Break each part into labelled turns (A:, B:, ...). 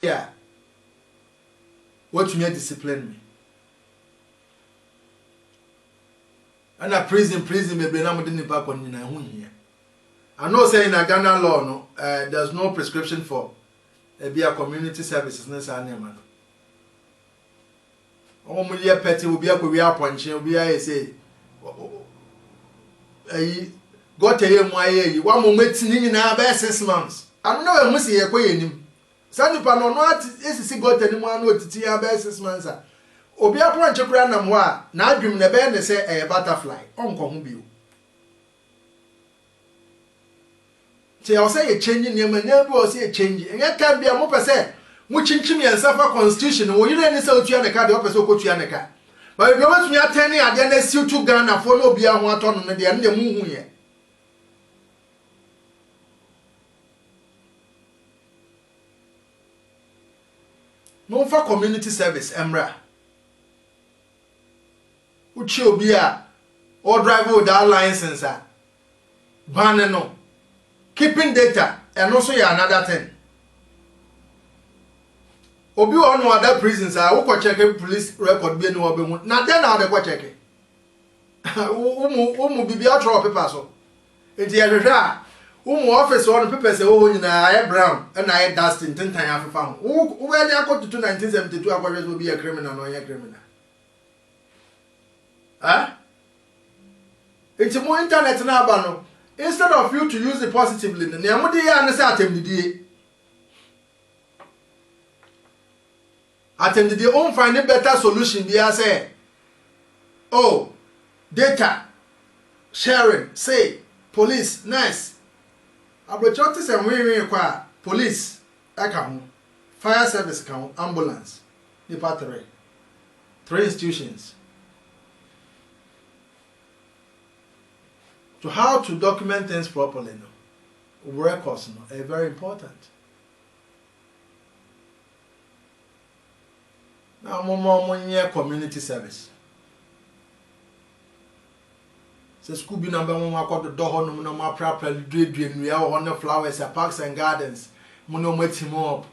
A: Yeah. What you mean discipline me? And a prison maybe na mo de nipa ko nyina hu hia. I know say in a Ghana law no, there's no prescription for be a community services na sa na ma. O mo ye peti obi akwa wi aponche obi aye say got a year my year, one moment in about 6 months. I don't know, I must see a queen. Sandy Pano, what is he got anyone with tea about 6 months? Obia Point of Random Wa, now dream the band they say a butterfly, Uncle Hubu. See, I'll say a changing name and never will see a change, and yet can be a more say, which in Chimney and suffer constitution, or you didn't sell to Yanaka, the opposite to Yanaka. But if you want me at 10, I didn't see to Ghana, follow beyond what on the end of the moon here. No for community service, Emra. Uchi obia or driver without license. Ban no. Keeping data and also another thing. Obi on other prisons who ko check police record be no obi mu. Na then na dey ko check. Umu bibia throw paper so. Enti ehwehwe a umu office on paper say oh nyina aye brown and aye dustin tentan afefa ho. Wo we dey akọ to 1972 akọ so be a criminal no a criminal. It's more internet na aba no. Instead of you to use it positively, na amudi ya na say atemdidie. Atemdidie on find a better solution be as say oh data sharing say police nice abrochoti say we kwa police aka ho fire service ka ho ambulance nipa three institutions to how to document things properly no records no are very important. Now more community service. So school be number one akọ do ho no no ma prapra due nua ho no flowers parks and gardens mo no matim up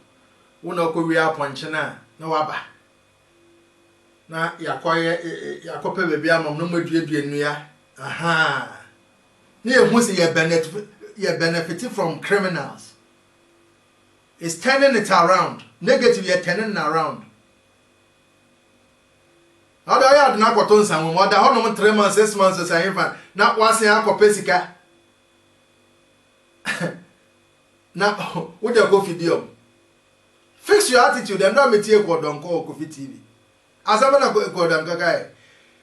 A: wo no ko wi aponche na waba na yakope bebi amam no madue nua aha na ehu se you benefit from criminals. It's turning it around. Negative you're turning it around. How do I have na kwaton sanwo mo da ho no 3 months 6 months so say fan na wase akọpe sika na wo dey go video fix your attitude and don't metie ko don ko TV asaba na ko don kai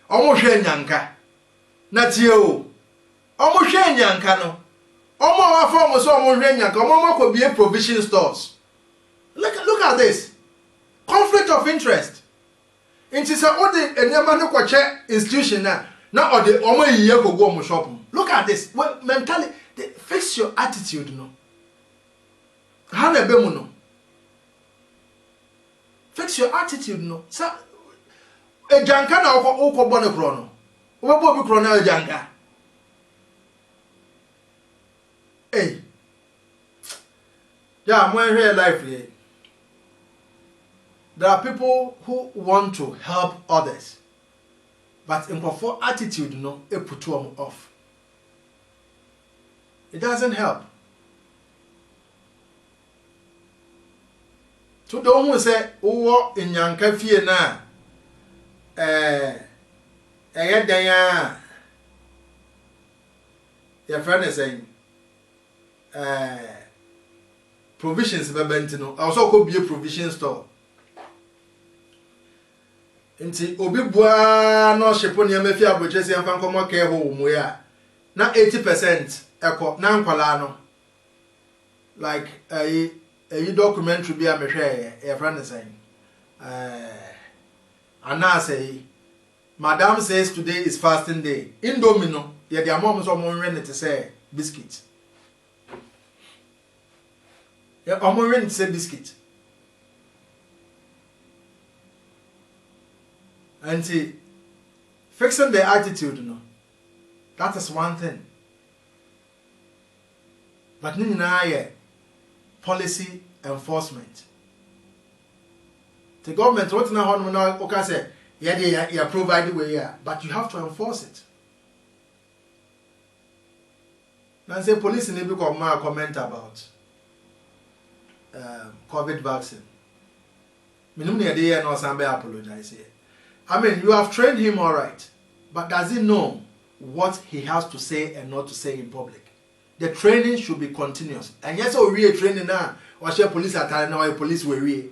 A: omo hwe nyanka na tie o omo hwe nyanka no omo wa form so omo hwe nyanka omo mako be provision stores. Look at this conflict of interest. Inti say all the enema no kwache institution na all the omo yiye go omo shop. Look at this. Well, mentally fix your attitude no. How na be mu no. Fix your attitude no. Sa ejanka na uko bone kro no. Obo bi kro na ejanka. Hey. Yeah, I'm here life here. There are people who want to help others, but in for attitude, no, it put them off. It doesn't help. So the one who say, "Oh, in Yanka fie na, your friend is saying, provisions bebentino. Also could be a provision store." Nti obi bua no shepo ne mafi abojese amfa nkomo ke ho mu ya na 80% eko na nkwala no like a documentary bi amehwe e friend saying Anna say madam says today is fasting day indomie no ye dia mom so mo nwe ne say biscuit ya omo nwe ne say biscuit. And fixing the attitude, no, that is one thing. But nina policy enforcement. The government what now okay say yeah provide the way but you have to enforce it. Now say police in be comment about COVID vaccine. Minimum the no sambe apologize here. I mean, you have trained him all right, but does he know what he has to say and not to say in public? The training should be continuous. And yes, we are training now. Or share police attire now, police we.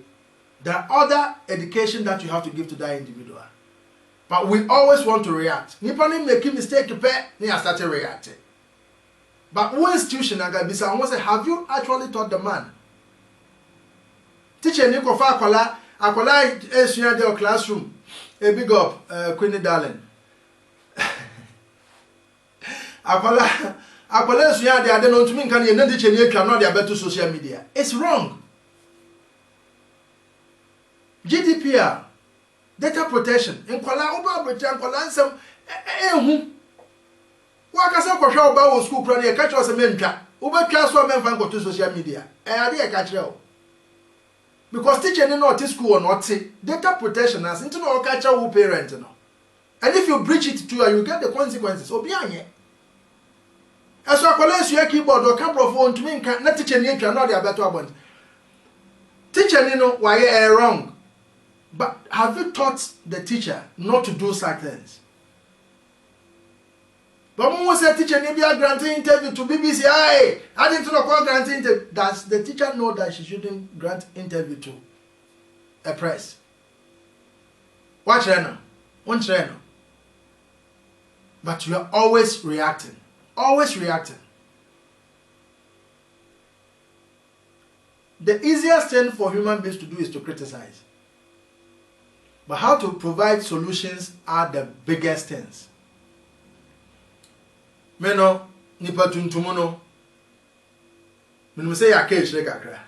A: There are other education that you have to give to that individual. But we always want to react. Nipani make a mistake to pay, they are starting reacting. But one institution I got bisa almost say, have you actually taught the man? Teacher Nico Fakola, Akola Esuya de classroom. A big up, Queenie Darling. Akola Esuya de I don't know to me can you teacher you cannot be about social media. It's wrong. GDPR, data protection, and Kola Oba Britain Kola some Wakasa kwa shao ba wo school plan e ka cho se mentwa obetwa so menfa go to social media e ade e ka kire o because teacher ni not school or not data protection as into no ka wo parent no, and if you breach it too you get the consequences obi anye eso akola esu e keyboard o ka profo ntumi nka na teacher ni atwa no de abeto abont teacher ni no why wrong, but have you taught the teacher not to do such things? But when we say teacher need be a granting interview to BBC, I didn't know what granting interview. Does the teacher know that she shouldn't grant interview to a press? Watch her now. But you are always reacting. Always reacting. The easiest thing for human beings to do is to criticize. But how to provide solutions are the biggest things. Meno nipa tuntum no me say ya case kakra,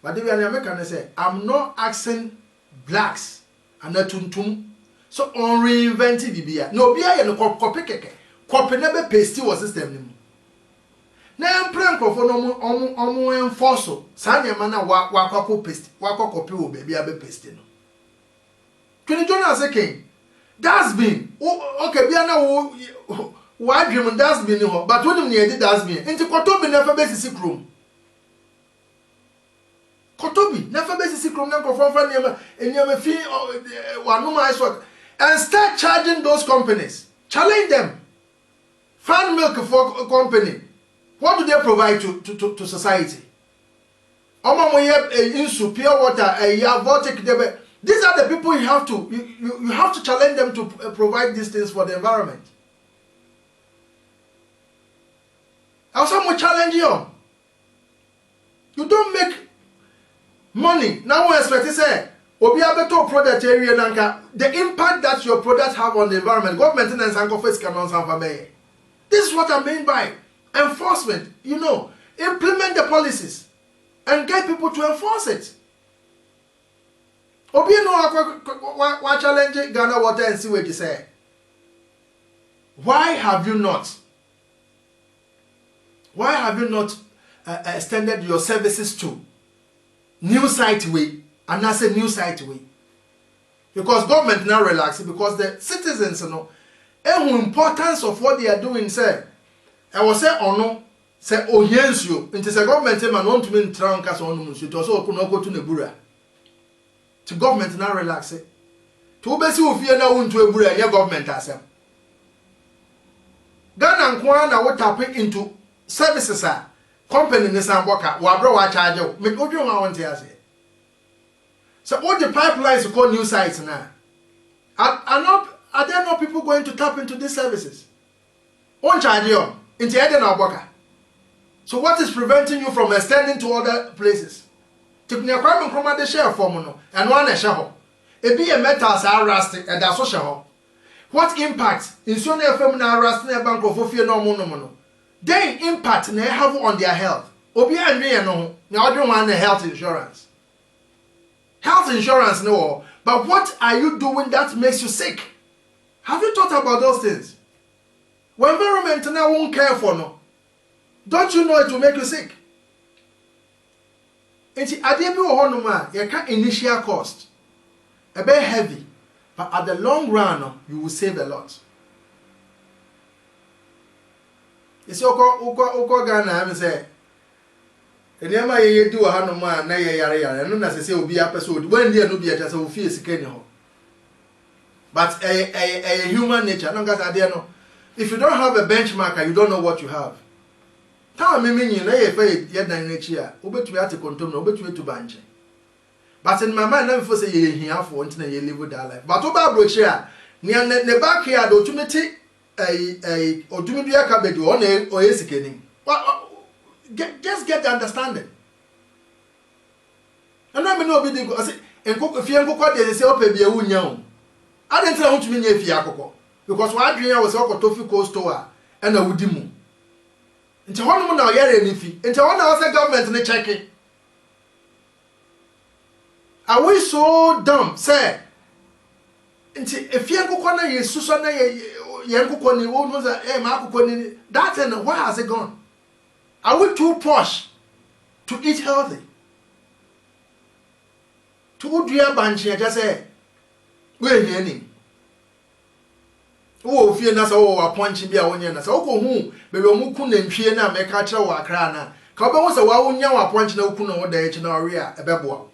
A: but if you are American say I'm not asking blacks and tuntum so on reinventing bibia no bia ye no copy keke copy na be paste wo system ni mu na empren crofo no omo enforce sa ne ma na wa kwako paste wa copy wo be bia be paste no Twenty Jonas again that's been okay bia na wo why dream that's been ho but when you did that's been into kotobi never basic room kotobi never basic room na perform for nyama fee one my work and start charging those companies, challenge them. Fan milk for a company, what do they provide to society? Insu pure water these are the people you have to challenge them to provide these things for the environment. Also, more challenge you. You don't make money. Now we expect to say, Obiabeto product area nanka, the impact that your products have on the environment, government and Sanko-face cannot have. This is what I mean by enforcement. You know, implement the policies and get people to enforce it. Obiano challenge Ghana Water and see what you say. Why have you not? Why have you not extended your services to new site way and I say new site way? Because government now relaxing because the citizens know the importance of what they are doing. Say, I was say or no, say oh yes you. Into the government man want to mean trankas on musu to also could not go to Nebura. To government now relax it. To be see if you now want to Nebura, your government has them. Ghana and Kwana what tapping into services are company in the worker wabro wa charge you make ojo ma want to say so all the pipelines call new sites now are there not people going to tap into these services on charge you into na worker? So what is preventing you from extending to other places? Tiknya kwame nkroma de share form no and one e share ho e be a metals are rusty and that's so share. What impact in so na fam na rusty na bank of ofie no mo then impact they have on their health. Obi anwe no na odwe one health insurance. Health insurance no, but what are you doing that makes you sick? Have you thought about those things? When environment now won't care for no. Don't you know it will make you sick? Enti ade bi wo ho no ma ye ka initial cost. a bit heavy, but at the long run, you will save a lot. You see, Oko Ghana, I say, and Yama ye do a Hanoma, Nay Yara, and no as I say, will be a episode when there no be a just of fears again. But a human nature, no got idea no. If you don't have a benchmarker, you don't know what you have. Tell me, you know, if I yet than next year, over to be at a control, over to bank. But in my mind, never say you here for until you live with that life. But over brochure, near the backyard, automatic a automatic cabbage or a sickening. Just get the understanding. And I may not be the say, and cook if you have got the self be a union. I didn't want to mean if you are because one dream was a tofu store and a woodimu. Into one now, you're anything. Into one hour, the government in the checking. Are we so dumb, sir? If you go corner, you Susana, Yankukoni, what was a Marconi, that and why has it gone? Are we too posh to eat healthy? To dear Banshee, I just say, we're hearing. Oh, fear us all a punching be a one year. So, whom, baby, Mukun and Fiena make a chow a crana. Cover was a wow, yaw punch no kuno, the H in our rear, a bebo.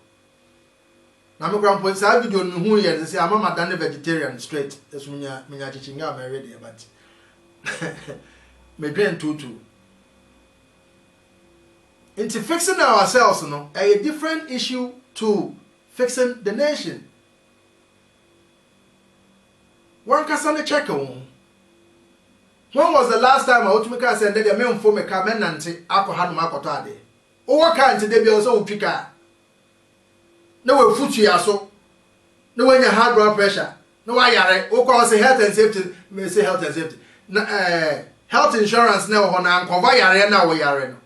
A: Now, my grandpa's I video who and say, I'm a done vegetarian straight, as Mina teaching out my radio, but my grand tutu. Into fixing ourselves, no, a different issue to fixing the nation. One can check on. When was the last time I would make us and the men for me come and alcohol macotade? Oh, what kind of be also picker? No foot you are so. No when you high blood pressure. No, I are. Oh, cause health and safety. May say health and safety. Health insurance now on and now we are.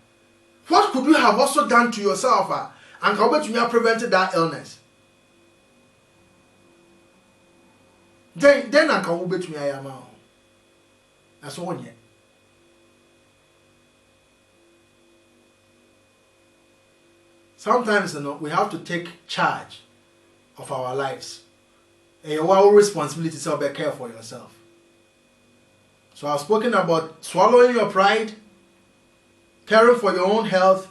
A: What could you have also done to yourself and how much you have prevented that illness? Then I can bet me I am out. That's all yet. Sometimes we have to take charge of our lives. And your responsibility is to be careful for yourself. So I've spoken about swallowing your pride, caring for your own health,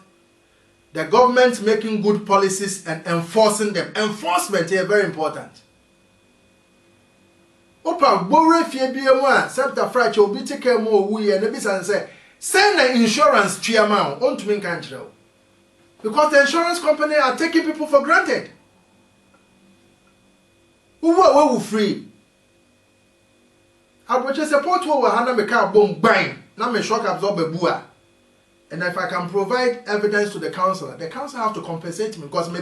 A: the government making good policies and enforcing them. Enforcement is very important. Opa borrow fie bia mu a septa frache obi take more we and ebisan say send the insurance chairman on to me country because the insurance company are taking people for granted. Who are free? I would just support who hana me car bomb bang na me shock absorb a bua. And if I can provide evidence to the council have to compensate me because me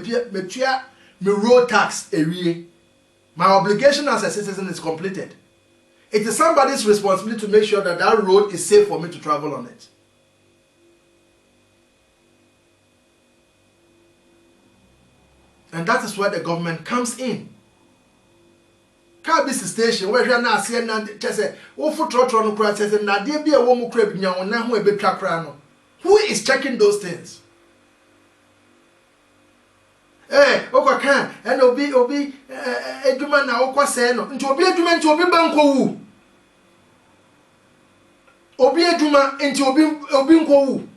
A: road tax area. My obligation as a citizen is completed. It is somebody's responsibility to make sure that that road is safe for me to travel on it. And that is where the government comes in. Car station where you are now seeing that say, "Oh, for trotro no crash," says, "Na dey be a woman crab nyawo na ho ebe twa kra no." Who is checking those things? And obi eduma na okwa se no nti obi eduma nti obi banko wu obi eduma nti obi nko wu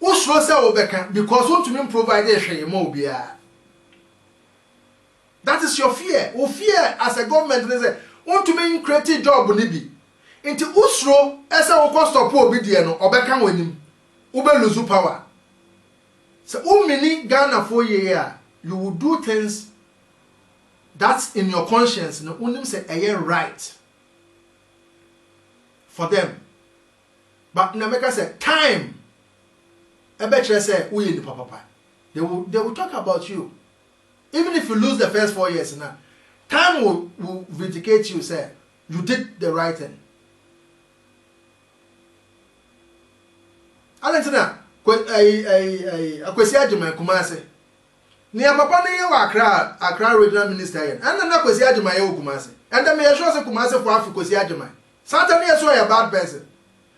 A: wo sro se obeka because want to me provide ehwe ma obi a. That is your fear. O fear as a government they say want to me create job ni bi nti usro ese wo ko stop obi die no obeka wanim wo be lose power. So, many Ghana for year, you will do things that's in your conscience. No, unim say a right for them. But Nameka said time. I bet you say we in the papa. They will talk about you. Even if you lose the first 4 years now, time will vindicate you. Say you did the right thing. Alentina. Akwesi Ajima Kumase. Ni papa na ye wa Accra regional minister yen. And na Akwesi Ajima ye Kumase. And me sure say Kumase for Africa Akwesi Ajima. Satan is so a bad person.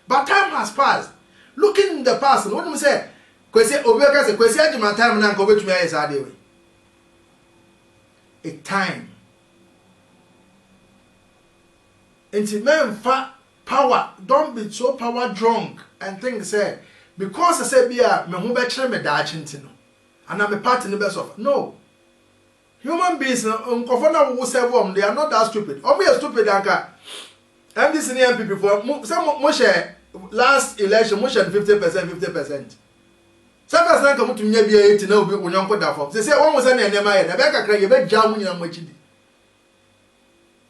A: But time has passed. Looking in the past, what do you say? Kwesi Obeka say Akwesi Ajima time na ko betumi aye sa de we. a time. Until men power, don't be so power drunk and think say because I say be a me who betre me da chintino and I'm a part in the best of no. Human beings unkofona who say they are not that stupid. Or we are stupid anka. And this near people for some share last election motion 50%. Some person come to me be 80 na obi onyanko da form. Say one was na nema ye na be kakra ye be jam nyina machidi.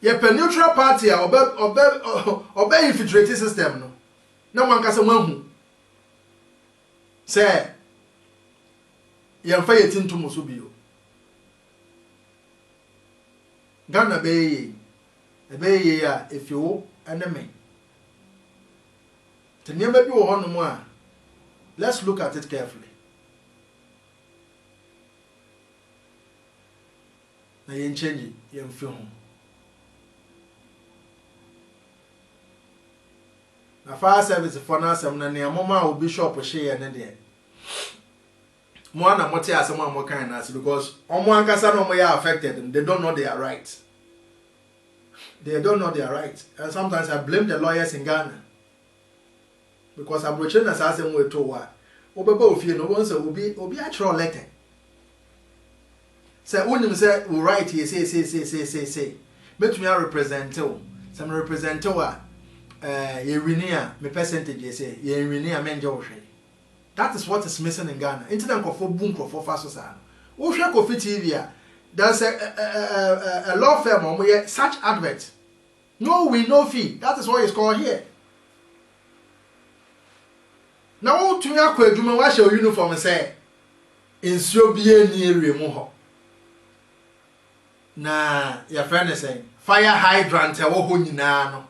A: Ye pe neutral party a obe infiltrating system no. Na man ka say manhu. Say ye mfa ye tinto mo so bio. Ghana be ye a if you enemy. Tenyema bi wo hono mu a let's look at it carefully. Na yen change yen fi ho. Na fire service for na asem na ne amoma o bishop hye ye ne de. Mo ana mote asem a mo kan na as because omo ankasa no mo ya affected, they don't know their right. They don't know their right. And sometimes I blame the lawyers in Ghana. Because I'm watching as I say we to what. Obeba ofie no one say obi actual letter. Say unim say we write here say. Betumi a represent o. Some represent o ye winia me percentage say ye winia menje wo hwe. That is what is missing in Ghana. Internet nkofo bu nkofo fa so sa. Wo hwe Kofi TV a there's a law firm on such advert. No win, no fee. That is what it's called here. Now, to me, I could wash your uniform and say, in so be a near removal. Nah, your friend is saying, fire hydrant, a wohun nano.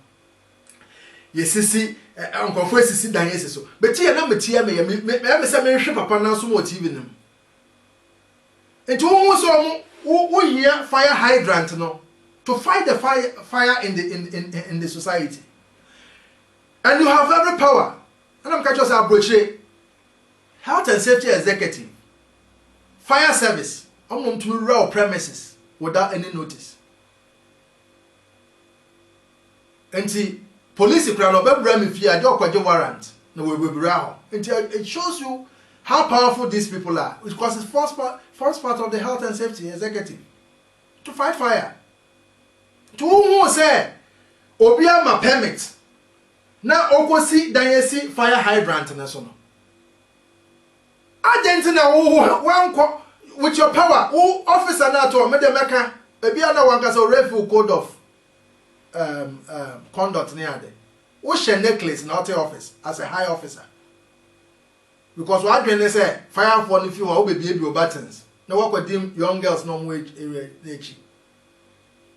A: Yes, see, Uncle First sit down, yes, so. But here, number tea, me say, ship upon us more TV. And to almost who hear fire hydrant no to fight the fire in the society, and you have every power. And I'm catching us approach health and safety executive, fire service. I'm going to raw premises without any notice. And the police crowd of every if you are don't warrant no we will be raw. Until it shows you how powerful these people are, because it's first part of the health and safety executive to fight fire. To whom say, Obia ma permit. Now, Okosi, Dayesi, fire hydrant, and so on. Argentina, one with your power, who officer now to Medemeka, maybe another one has a refuge code of conduct near there. Who share necklace in the office as a high officer? Because what can they say? Fire for if you are baby buttons. No work with them young girls no wage area.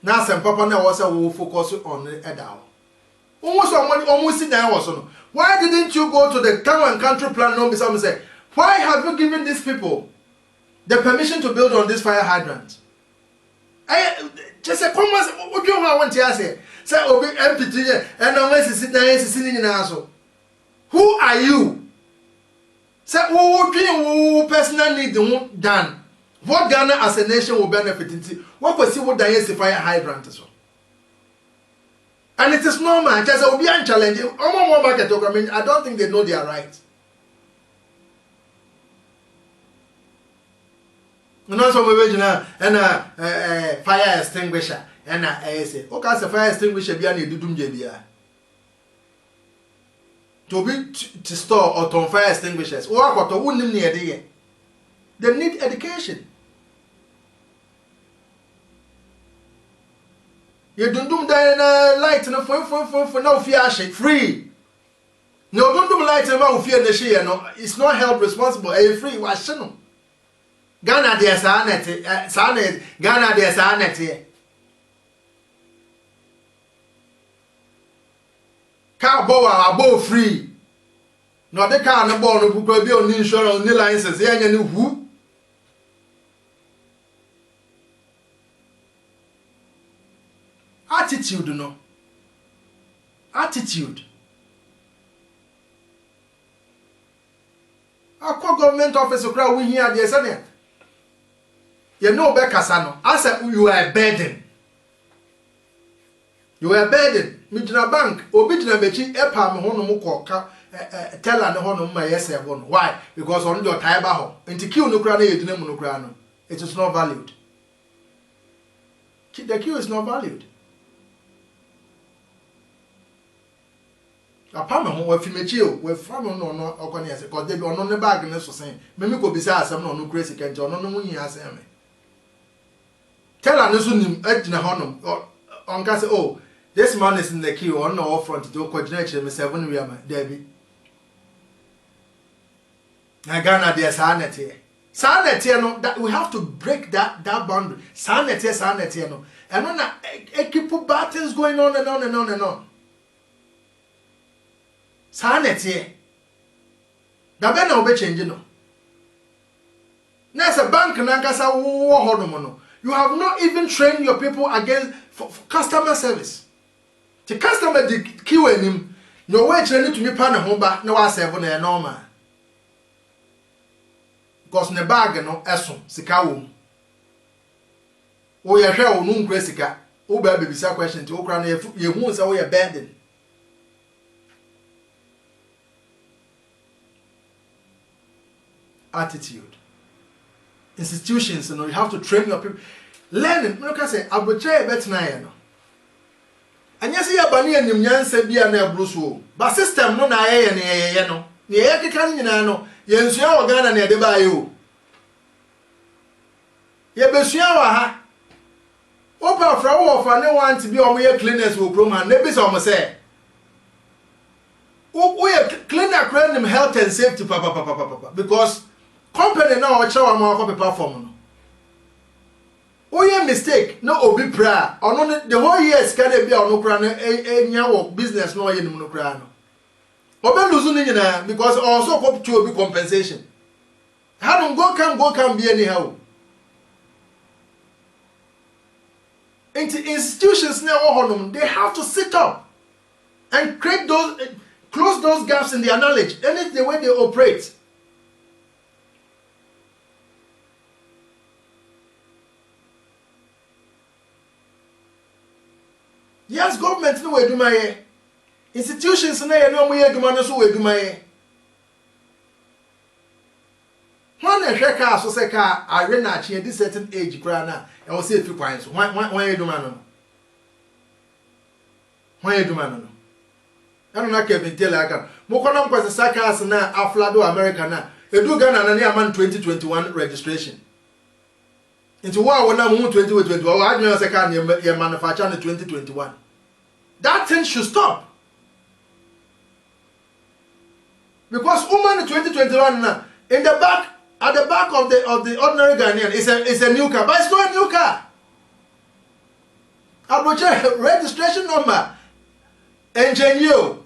A: Now some papa now was will focus on the adult. Almost in there also. Why didn't you go to the town and country plan no some say, why have you given these people the permission to build on this fire hydrant? I just say come what do you want to say? Say obi pt2 and always sit there sitting in also. Who are you? Say, who personal need done? What Ghana as a nation will benefit into? What was what the fire hydrant so? And it is normal. Just will be unchallenging. I mean, I don't think they know their right. You know, some original and fire extinguisher and I say, okay, as a fire extinguisher be any dudum jebia. To be to store or to fire extinguishers. Or to wouldn't near the they need education. You don't do the light no for no fear free. No don't do light no fear the share no. It's not help responsible. Free wash no. Ghana there sanet Ghana there sanet. Car bow free. No the car no born no go be on insurance ni license ya nya ni hu. Attitude no. Attitude. Our government officer crowd we here there say You know be kasano. I said you are a burden. You are a burden. Me jina bank, obi jina bechi epa me hono mu ko teller ne hono ma yese hono. Why? Because on your tie ba ho. Nti queue no kra na yedina mu no kra no. It is not valued. The queue is not valued. Apama ho wa fimechi o, we fam no no okone yese ko de bi ono ne bag ne so sen. Me ko bisa asem no no crazy kente ono no munyi asem me. Teller no so nim agina hono. Onka say oh, this man is in the queue on the front to coordinate me 7 we am Debbie. Na Ghana there sanity. Sanity no that we have to break that boundary. Sanity no. And on keep bad things going on and on and on and on. Sanity. That be na obe change no. Na a bank na nkasa wo hono no. You have not even trained your people against for customer service. The customer the queue him no way training to me pan ho ba na wa serve na normal. Because ne bag no eso sika wo. Wo ye hwe wo no nkura sika. Wo ba bebisa question ti wo kra na ye hu say wo ye burden. Attitude. Institutions, you know, you have to train your people. Learning, you can say, I'll betray better now. And yes, you are banning and you say, be an Bruce. But system, no, I no. The air can you know, yes, you are Ghana near the bayou. Ye Bessia, Opa Frau for no one to be on your cleaners will groom and nebis almost say. We are cleaner crane health and safety, papa, because company now show more copy performance. Oh yeah, mistake. No obi pra. Or no the whole year can be on no crown a business no yen no crown. Obe losing because also hope to be compensation. How don't go can be anyhow. Into institutions now they have to sit up and create those close those gaps in their knowledge. And it's the way they operate. Yes, government no way do my institutions na no way do man so way do my when a sheka so say ka are na chi this certain age kra na e wo say fi kwan so when you do man no when you do man no I don't care if tell aka mo kono kwase sakas na aflado America na edu Ghana na na man 2021 registration into what when I'm 2021 I don't say can you manufacture in 2021. That thing should stop. Because woman in 2021 now, in the back at the back of the ordinary Ghanaian is a new car, but it's not a new car. I'll registration number engine you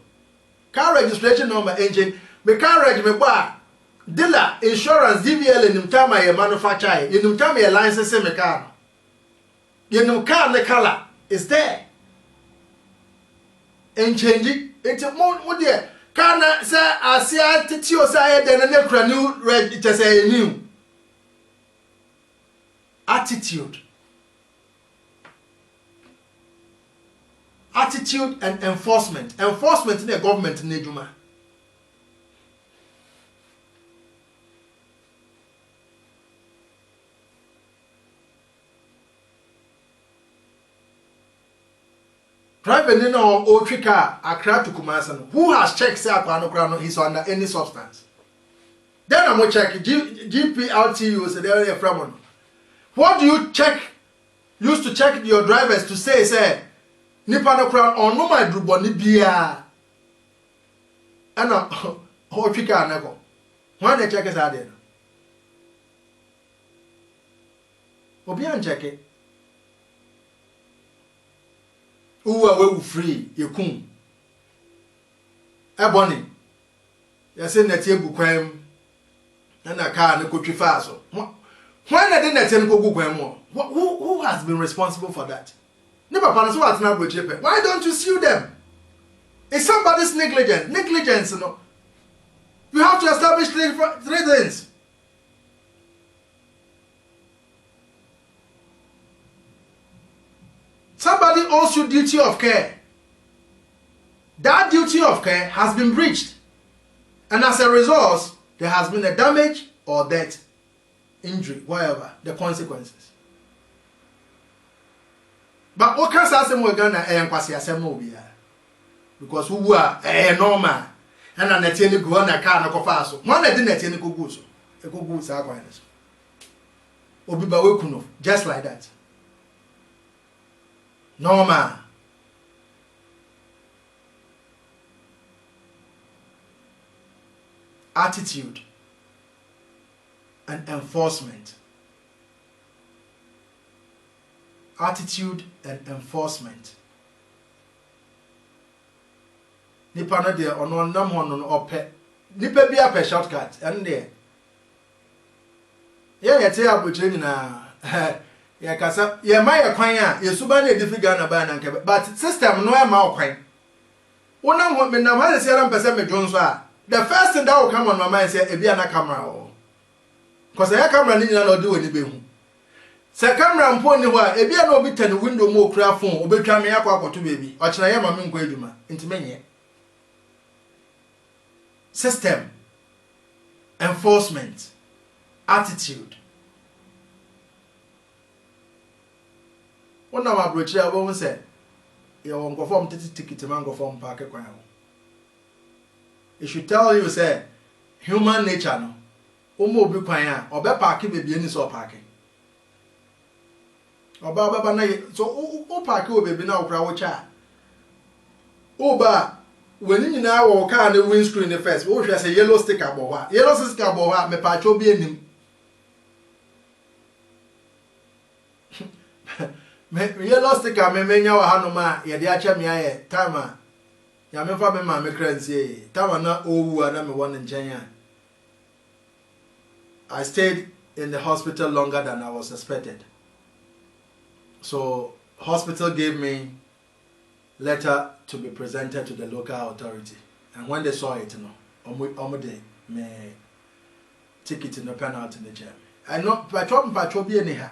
A: car registration number engine me car reg me bar dealer insurance DVL in time I manufacture in time I license me car you know car the color is there and change it into more what there can say asia titio say then na new red it say new attitude and enforcement in the government in Ejuma. Private in our Otrika, Accra to Kumasan, who has checked say Aquano he's under any substance. Then I'm going to check GPLTU, so there from. What do you check? Used to check your drivers to say, Nipa no crown or no my druboni bia. And Otrika nego. When they check is out there. Obian check it. Uwa we free you kun ebony you say net egu kwam na car na ko twifa so when na dey net en ko gu kwam mo who has been responsible for that ne papa no so what na bro chepe why don't you sue them? It's somebody's negligence no you have to establish three things Somebody owes you duty of care. That duty of care has been breached. And as a result, there has been a damage or death, injury, whatever, the consequences. But what can I say more Ghana and Kwasi because who are normal and an eternal go on a car and a cofaso. One I didn't attend a kuguso. A kugus are quite Obiba just like that. Normal. Attitude and enforcement. Attitude and enforcement. Nipa na de ono nam ho no ope. Nipa bi ape shortcut and there. Ye te abotre nyina. Ya kasa ye ma ye kwan a ye suba na edifi Ghana ba na nke but system no e ma kwan. Wona ho me na ma se ara mpese me dwon so a the first thing that will come on my mind say ebi ana camera because I camera ni nyina na odi woni be hu. Se camera mpo ni ho a ebi ana obi tane window mo okura phone obetwa me akwa akoto baby. O kina ye ma me nkwa eduma enti menye. System, enforcement, attitude. One of my brothers won't say, "You won't go from ticket man go from park." It should tell you say, human nature no. Omo bi kwan a obe park baby any so parking. Oba na so o park o baby na okra wo cha. Oba when you now car the windscreen the first, we should say yellow sticker bowa. Yellow sticker bowa me pacho bi enim. Me yellow sticker me menya wa hanoma ye de acha me aye time ya me fa me ma me kransie time na owu na me won nchen. I stayed in the hospital longer than I was expected. So hospital gave me letter to be presented to the local authority, and when they saw it, they me ticket in the penalty in the jam. I know patrol be anyhow.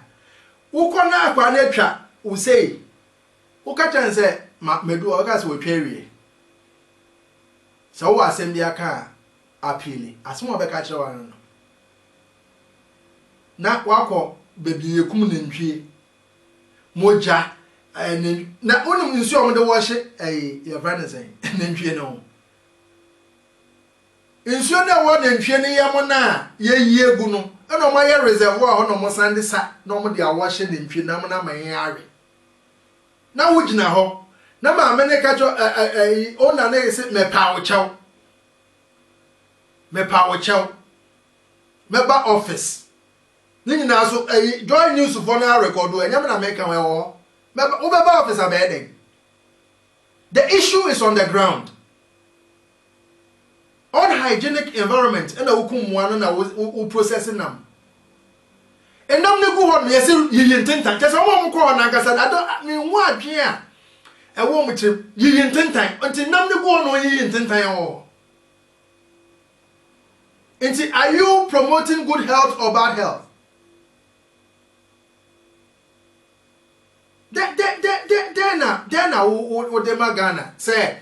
A: Who can now go and try? Who say? Who can say? Me do ogas we pay. So who send their car appeal? As more be catch one. Na wako baby ye kum nintwie moja. And na only you see on the wash your friend saying, Nintwie no. In so na one nintwie ne yamona ye gu no. And on my reservoir on almost Sunday sa no more dia washing nintwie na na my yare. Na wugina ho. Na ma mene ka jo ona na say me pa wo chew. Me pa wo chew. Me ba office. Ni nyina so join news for na record o enyam na make am wo. The issue is on the ground. Unhygienic environment and a processing them. And now they go on, yes, you intend time. Just a woman call on I don't mean what, yeah. A woman to you intend time until now they go on you intend time. And are you promoting good health or bad health? Then what the Magana say,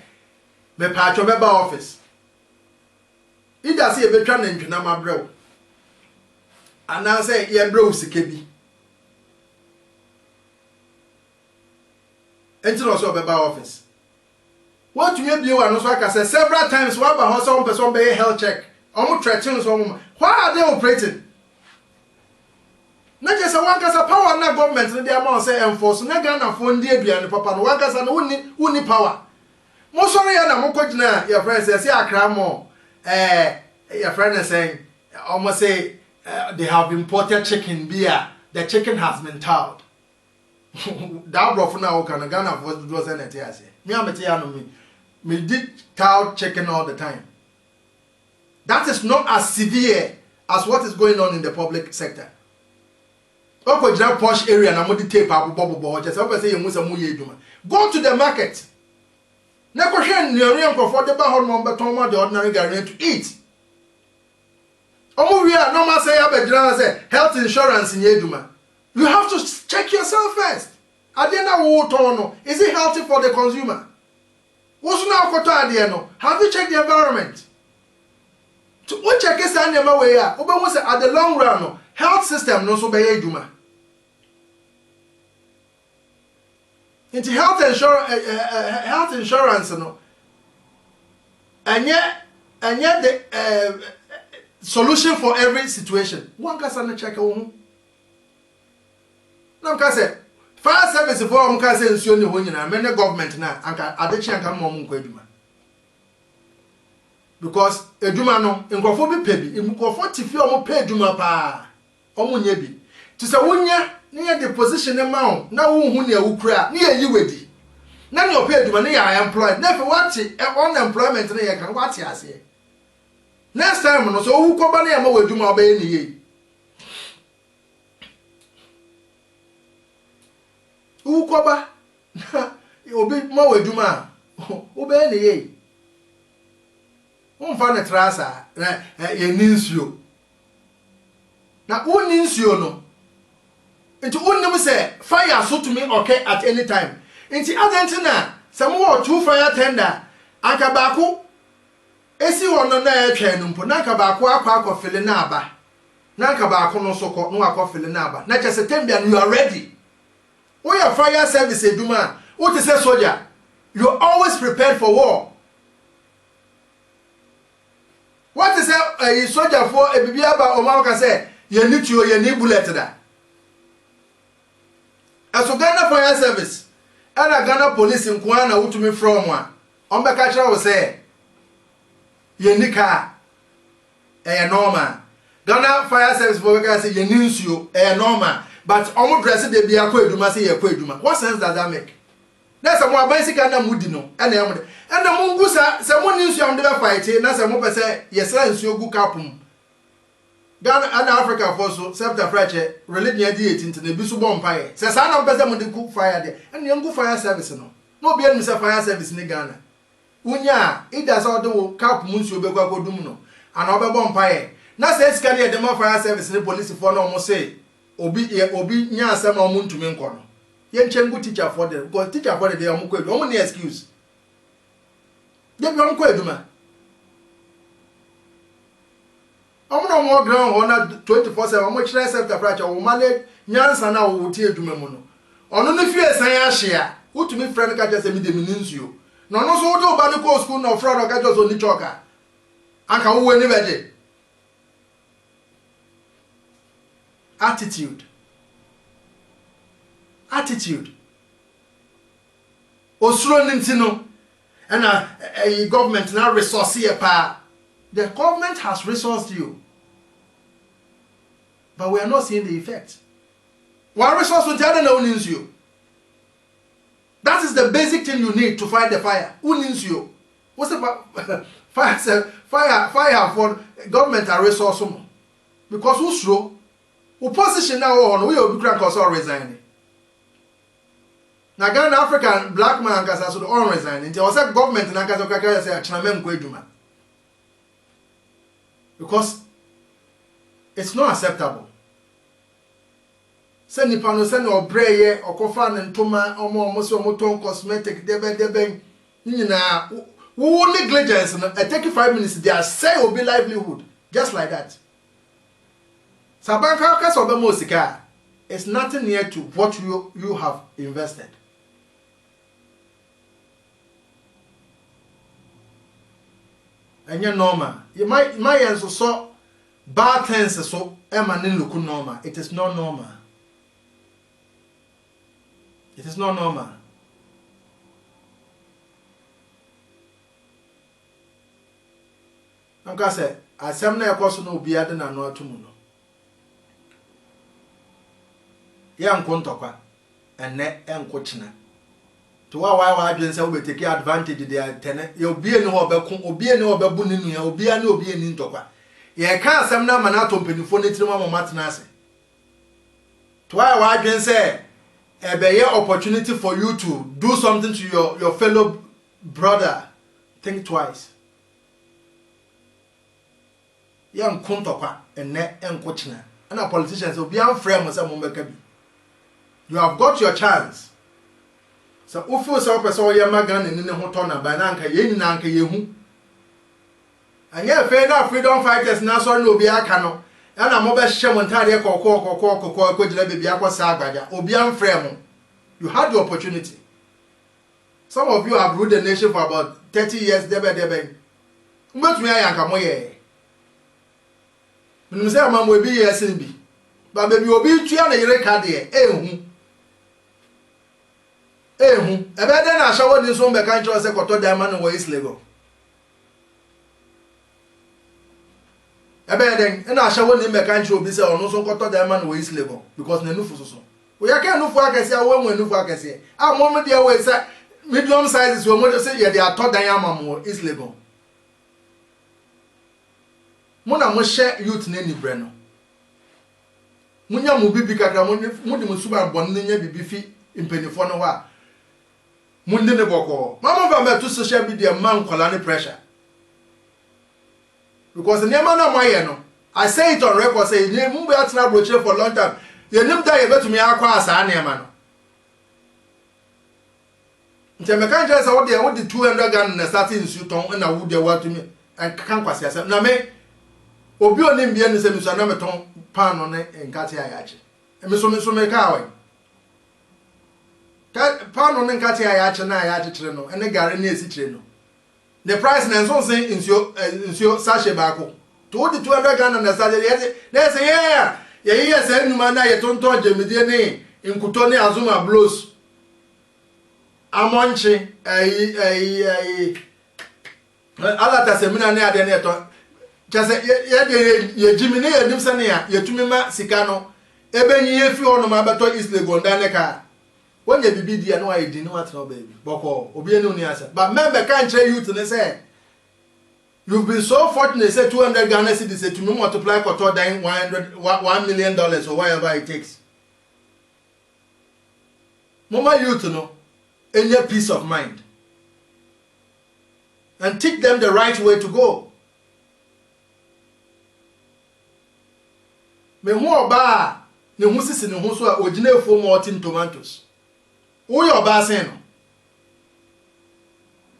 A: me patch of office. It does see a veteran in my bro. And now say, yeah, bro, Sikebi. Enter also about office. What you be one like I said several times, what about some person pay health check? Almost threatening some. Why are they operating? Not just a one case of power, na government, and the amount say enforce, na Ghana phone dear and papa, one case and only power. Most sorry, and I'm going to your friends say, I cry more. Your friend is saying, almost say, they have imported chicken beer, the chicken has been towed. That brought for now, can Ghana was anything. Me, I'm a tiano me did towed chicken all the time. That is not as severe as what is going on in the public sector. Go to the posh area and I'm going to tape up bubble just say you must go to the market. Negotiate your comfortable home but the ordinary Ghanaian to eat. Normal say health insurance in Yeduma. You have to check yourself first. Adena wotono, is it healthy for the consumer? What's now koto adeno? Have you checked the environment? To what check is an way at the long run, no health system no so be juma. Into health insurance no. And yet the solution for every situation. One can check on. No can say fire service for can say nsuo ne ho nyina many government na anka adechi anka mom nkwa eduma. Because eduma no nkofo bi pɛ bi nkofo tifi omo pɛ eduma pa omo nya bi to say wonya ne the position ma wo na wo hu ne awukura ne yi wedi na ne opɛ eduma ne ya employed na fe wate unemployment ne ye kan wate ase next time no so wo koba ne ya ma weduma obey ne yi wo koba obi ma weduma obey ne yi Umfa ne trasa ye ninsio na uninsio no nti unnim say fire so to me okay at any time nti adentina some more two fire tender aka baako esi wono na etwa no mpo na aka baako akofele na aba na aka baako no so ko no akofele na aba na chese tembia you are ready we are fire service eduma what is a soldier you are always prepared for war. What is a soldier for a bibiaba or Maka say, you need to you need bullet that. As a Ghana fire service, and a Ghana police in Kwana who to me from one. On the catcher will say, you need car a normal. Ghana fire service for Ghana say, you need you a normal. But almost dressed they be a quid, you must say a quid. What sense does that make? That's a more basic and a mudino, and the mungusa, someone news you on the fight, and that's a more say, yes, and so good capum. Ghana and Africa for so, self the French, religion deity into the Bisu Bompire. Says I don't better with the cook fire there, and young fire service no be any fire service in Ghana. Unya, it does all the cap munsu bego dumno, and over Bompire. Now says can the more fire service in the police for no more say, Obi nya some or moon to me corner. Yen chengu teacher for them, because teacher for the day only excuse. They be on Queduma. I'm no more ground on 24/7. Much less after fracture or mallet, Yansa now will tear to Memono. On only fear say share, who to me friend catches a medium means you. No, no, so do Banico school no fraud or catches on the choker. I can win anybody. Attitude. Osuro Nintino and a government now resource here pa. The government has resourced you. But we are not seeing the effect. One resource will tell no needs you. That is the basic thing you need to fight the fire. Who needs you? What's the fire for government and resource? Because who's slow? Opposition now on we will be crank or resigning. Na Ghana African black man kasa so on resign nti o say government na kasa kakaya say achamem ko eduma because it's not acceptable. Say nipa no say no breye okofa ne ntoma omo so omo ton cosmetic debe nyina wo negligence no it take 5 minutes they are say will be livelihood just like that. Sabanka kasa obemo sika it's nothing near to what you have invested. And you're normal. You might so bad things so emanin look normal. It is not normal. It is not normal. Anka say asem na yakoso no obi ade na no atomu no. Ya nkontokwa enne enko china. To why adwen say we take advantage dey tene ye obi eni ho obekun obi eni obebu ni nua obi ani obi eni ntokwa ye ka asem na ma na atompanifo ne tirima mo matena ase to why adwen say e be ye opportunity for you to do something to your fellow brother. Think twice. Ye nkontokwa enne enko china and politicians obi am frame say mo meka bi. You have got your chance So ufo so person o ye magana ni ne ho to na ba na anka ye ni na anka ye hu anya fe na freedom fighters na so na obi aka no na mo be hye mo ntade kokko gina bebi akosa agbaja obi amfrɛ mo. You had the opportunity. Some of you have ruled the nation for about 30 years debe mbetumi ayanka mo ye minu say amamo obi ye sin bi ba bebi obi tua na yire ka de ehu ebe de na ashawo ni so mbeka ncho se koto diamond wo Lyrical ebe de na ashawo ni mbeka ncho obi se onu so koto diamond wo Lyrical because na nufu so we ya ka nufu akese awo enwe nufu akese amom de we say medium sizes we mo say ye de ato diamond wo Lyrical muna mo share youth na ni bre no munya mo bibi kakra mo de mo suba bon nya bibi fi impenifo no wa munde ne boko mama va me to social media man kwala ne pressure because the man na moye no I say it on record say you mbe atena broche for long time you nim da ye betumi akwa asa na ma no nte me kan say what the 200 Ghana na starting nsu ton na wo de watumi and kan kwase asa na me obi oni mbia ni se mi so na meton pan no ne nkate ayache me so me ka awen Pano ne nkate ya ache na ya ache no ene gare na esi kire no the price na nso sen insio sachet baako to the 200 Ghana na sachet na say yeah say numa na ye tonton gemidie ne nkuto ne azuma blows amonche ala ta semina ne ade ne to chase ye jimi ne ye nimsa ne ya yetumi ma sika no ebenyi ye fi ono ma beto Lyrical ndane ka when you be there, no, I didn't want to baby. Boko, Obiano Niasa. But member can't tell you to say, you've been so fortunate, say 200 Ghana cedis, say to me multiply for dying $1 million or whatever it takes. Mama, you to know, in your peace of mind. And teach them the right way to go. Me who ba, ne who sisi ne who so original for more tin tomatoes. Who your basin?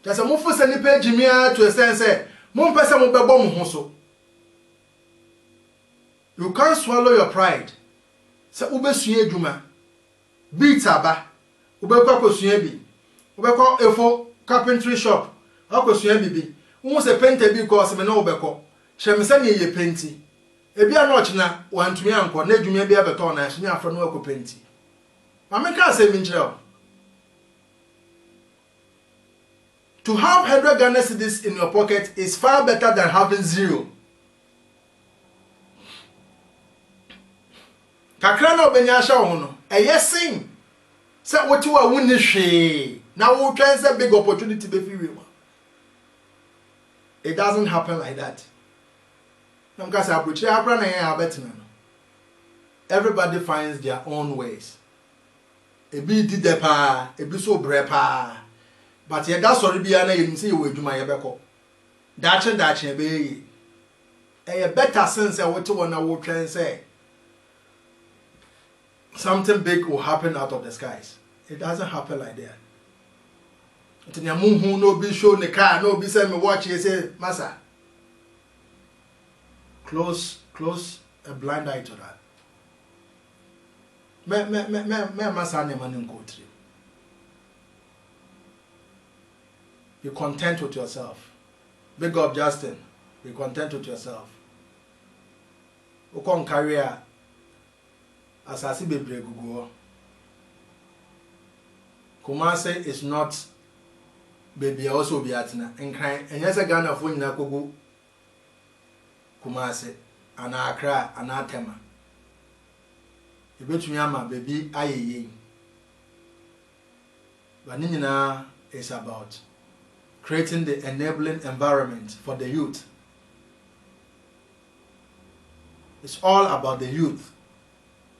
A: Just a move for sending page Jimmy to a sense, Moon person will be bomb hoso. You can't swallow your pride. Sa ube suye juma. Beat aba. Ube kwa suyebi. Ube kwa efo carpentry shop. Ako suyebi bi. Umu se pente bi kwa se me no ube kwa. Shemisa ni ye penti. Ebi anoch na wantumi anko na juma bi abeto na so nya afro no ako penti. Mameka se minchel. To have 100 Ghana cedis in your pocket is far better than having zero. Kakra na obenya sha wo no. Eyesin. Say what you are winning she. Now we try say big opportunity be free. It doesn't happen like that. Namka say abuchi happen na ya abetina no. Everybody finds their own ways. Ebi di depa, ebi so brepa. But ye da sorry bia na ye say we adwuma ye beko. Dache be yi. E better sense e what one na wo twen say something big will happen out of the skies. It doesn't happen like that. Ntenya munhu no be show ne car no be say me watch you say massa. Close a blind eye to that. Me massa ne man nko tri. Be content with yourself. Big up Justin. Be content with yourself. Ukon career asasi bebre gugu. Kumase is not baby also be atina. Enkran enyese Ghana fo nyina kogu Kumase ana Accra ana Tema. Ebetumi ama baby ayeye. But nyina is about creating the enabling environment for the youth. It's all about the youth.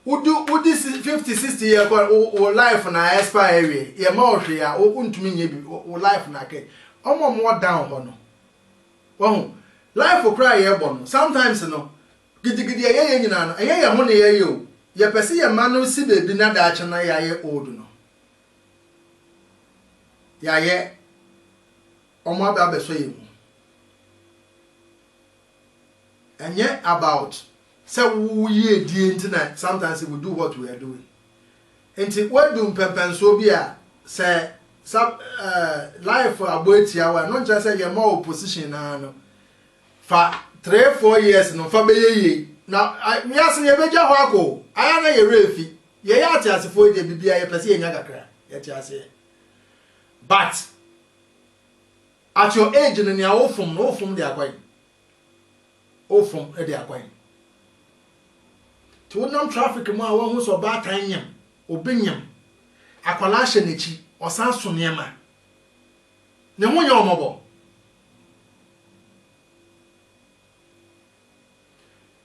A: Who this 50, 60 year or life na expire ye ma hwe ya o ntumi nye bi o life na ke omo more down ho no. Wo life o cry ye bo no. Sometimes no gidigidi ye nyina no ye ho ne ye o. Ye pese ye ma no si bebi na da ache na ye old no. ya ye omo aba so ye enye about say we ye die ntina sometimes we do what we are doing enti wadum pempenso bi a say life aboetia wa no nja say ye ma opposition na no fa 3-4 years no fa be ye na we asen ye beja ho akọ aya na ye refi ye ya ati asefo de bibia ye pese ye nya kakra ye ti ase but at your age no nia ofum de akwan ofum e de akwan to wonam traffic mu a won hu so ba tan nyam obenyam akwala hye nechi osan so niema ne ho nya omobo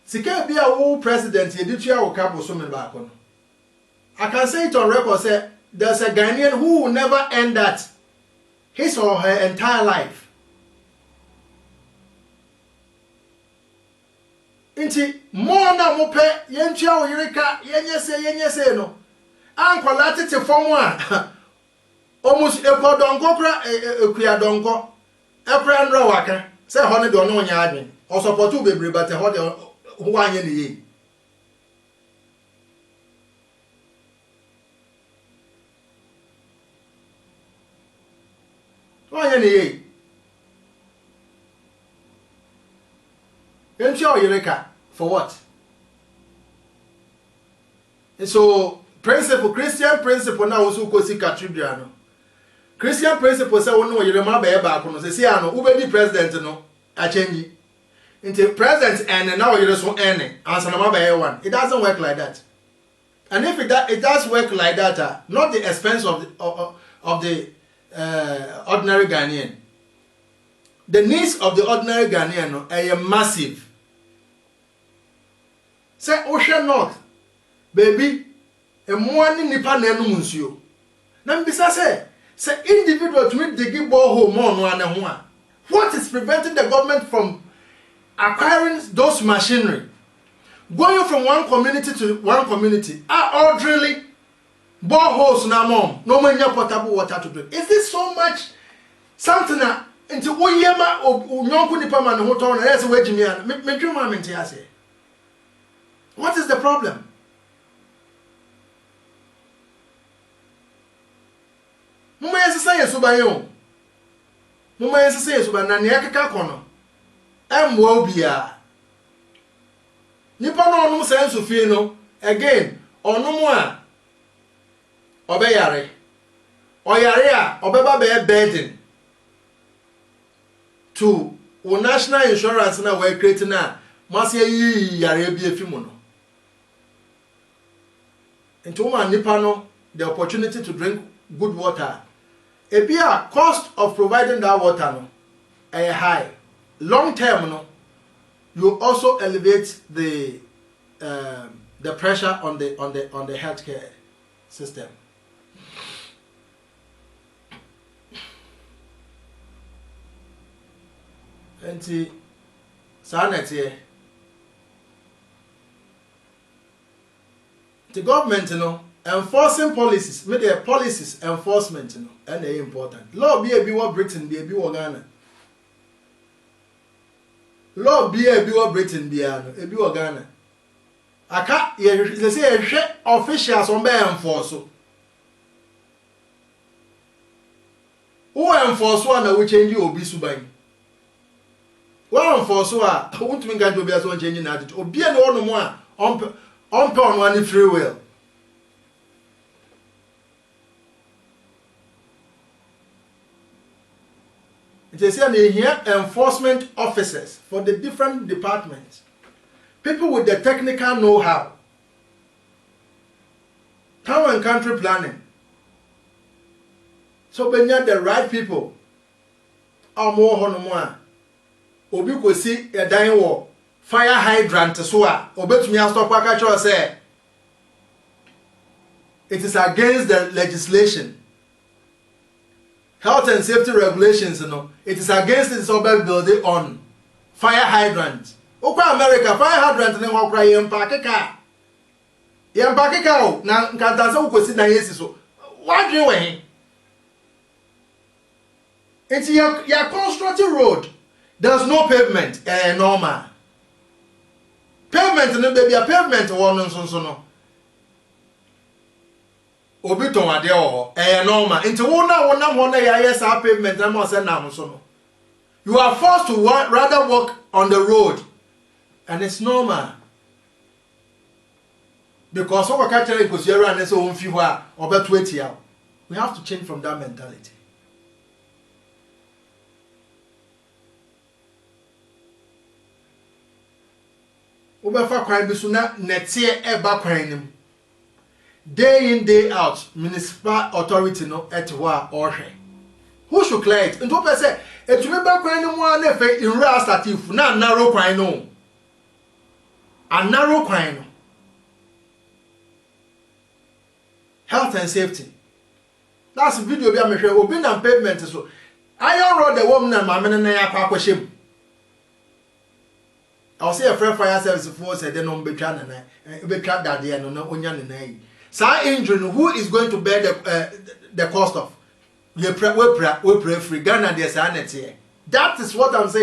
A: sika bia wo president ye ditua wo kabo so me ba akono I can say it on record say there's a Ghanaian who will never end that his or her entire life. Inti more na mo pe yentua wo yirika yenye se no ankwala tete form a almost ekodonko kra ekuya donko ekra nro waka say ho ne de ono nya adwen o support u bebre but ho de ho anye ne ye why any yentua yirika for what? And so principle Christian principle na also kosi cathedral no Christian principle say wonu yirema ba e ba ko no say ano ubedi president no a change into president and now you so earning answer na ba e one. It doesn't work like that. And if it does work like that, not the expense of the ordinary Ghanaian. The needs of the ordinary Ghanaian are massive. Say Ocean North, baby, a morning nipa nenu munsio. Na mbisa say individual to me dig borehole more no ane. What is preventing the government from acquiring those machinery? Going from one community to one community are all drilling boreholes na mom no manya potable water to drink. Is this so much something that into oyema nyonku nipa ma ne ho ton na yes we jimi an me dwuma mente ase. What is the problem? Mama yesesa yesu ba yo. Mama yesesa yesu ba na ne akeka kono. Emwa obia. Nipa no onum sense fie no again onum a obeyare oyare a obeba be burden to o national insurance na we create na mase yi yare bi afi mu no into man nipa no the opportunity to drink good water e bia cost of providing that water no high long term no you also elevate the pressure on the healthcare system. And the government, enforcing policies, make their policies enforcement, and they important. Law be a what Britain be a Ghana. Law be a Britain be a Ghana. Aka they say officials on be enforce. Who enforce one that will change you obi suban. Who enforce one won't mean to be as one changing attitude. Obi no one more on one free will. It is here enforcement officers for the different departments. People with the technical know-how. Town and country planning. So when you have the right people, or more, obi ko see a dying war, fire hydrant so obet me stop waka say it is against the legislation. Health and safety regulations, it is against this urban building on fire hydrant. Okwa America fire hydrant ne ho kra yempake ka o na nkanta se ukosi na yesi so wadwe we It's your constructed road. There's no pavement. Normal. Pavement no baby a pavement one no. Obi ton ade o normal. Into one ya yes pavement na mo say na so no. You are forced to rather walk on the road, and it's normal. Because we catch it because you run so on fever or bet 20 hours. We have to change from that mentality. Obefa crime bi so na netie eba kwan nim. Day in day out, municipal authority no etwa ohwe. Who should clear it? Nto pe say etumi ba kwan nim a na fe inra statif na narrow kwan no. A narrow kwan no. Health and safety. That's a video be a mehwe obi na pavement so. Iron road the woman na mama na ya kwa kwashem. I'll say a fire service force said they don't betray that they are no onyan. Sa injury, who is going to bear the cost of? We pray free Ghana, there's sanity. That is what I'm saying.